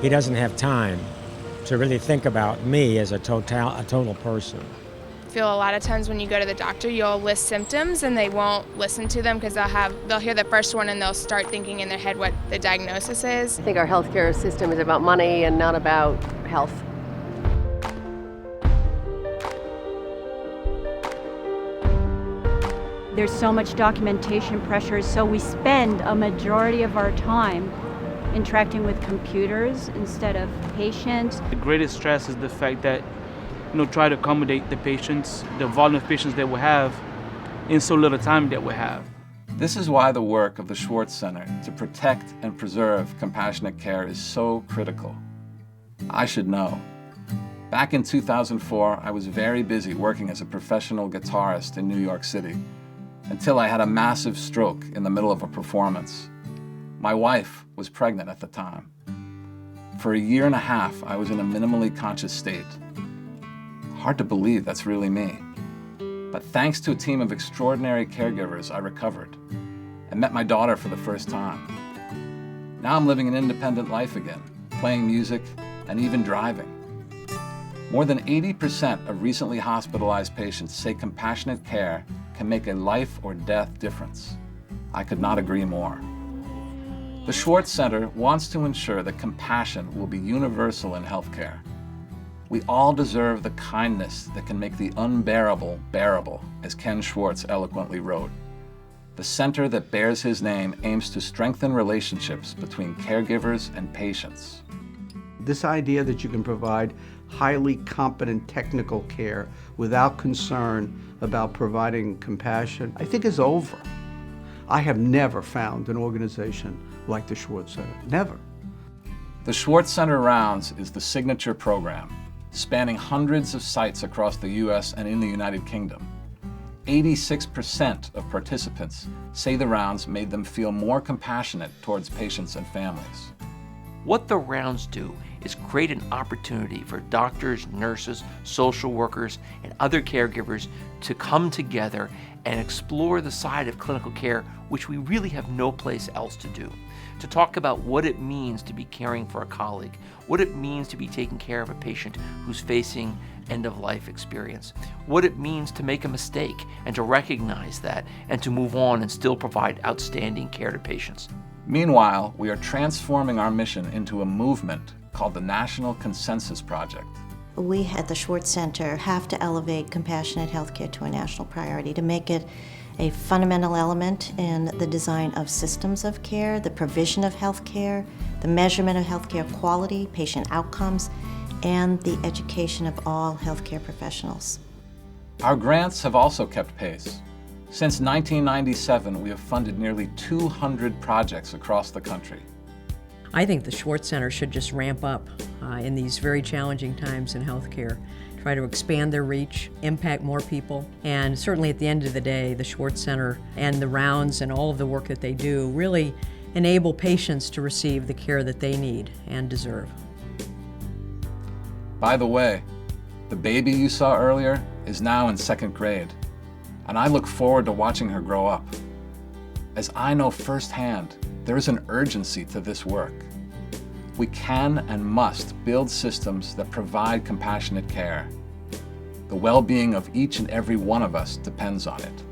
he doesn't have time to really think about me as a total person. I feel a lot of times when you go to the doctor, you'll list symptoms and they won't listen to them because they'll hear the first one and they'll start thinking in their head what the diagnosis is. I think our healthcare system is about money and not about health. There's so much documentation pressure, so we spend a majority of our time interacting with computers instead of patients. The greatest stress is the fact that, try to accommodate the patients, the volume of patients that we have in so little time that we have. This is why the work of the Schwartz Center to protect and preserve compassionate care is so critical. I should know. Back in 2004, I was very busy working as a professional guitarist in New York City until I had a massive stroke in the middle of a performance. My wife was pregnant at the time. For a year and a half, I was in a minimally conscious state. Hard to believe that's really me. But thanks to a team of extraordinary caregivers, I recovered and met my daughter for the first time. Now I'm living an independent life again, playing music and even driving. More than 80% of recently hospitalized patients say compassionate care can make a life or death difference. I could not agree more. The Schwartz Center wants to ensure that compassion will be universal in healthcare. We all deserve the kindness that can make the unbearable bearable, as Ken Schwartz eloquently wrote. The center that bears his name aims to strengthen relationships between caregivers and patients. This idea that you can provide highly competent technical care without concern about providing compassion, I think is over. I have never found an organization like the Schwartz Center, never. The Schwartz Center Rounds is the signature program, spanning hundreds of sites across the U.S. and in the United Kingdom. 86% of participants say the rounds made them feel more compassionate towards patients and families. What the rounds do is create an opportunity for doctors, nurses, social workers, and other caregivers to come together and explore the side of clinical care which we really have no place else to do. To talk about what it means to be caring for a colleague, what it means to be taking care of a patient who's facing end-of-life experience, what it means to make a mistake and to recognize that and to move on and still provide outstanding care to patients. Meanwhile, we are transforming our mission into a movement called the National Consensus Project. We at the Schwartz Center have to elevate compassionate healthcare to a national priority to make it a fundamental element in the design of systems of care, the provision of healthcare, the measurement of healthcare quality, patient outcomes, and the education of all healthcare professionals. Our grants have also kept pace. Since 1997, we have funded nearly 200 projects across the country. I think the Schwartz Center should just ramp up in these very challenging times in healthcare, try to expand their reach, impact more people, and certainly at the end of the day, the Schwartz Center and the rounds and all of the work that they do really enable patients to receive the care that they need and deserve. By the way, the baby you saw earlier is now in 2nd grade, and I look forward to watching her grow up. As I know firsthand, there is an urgency to this work. We can and must build systems that provide compassionate care. The well-being of each and every one of us depends on it.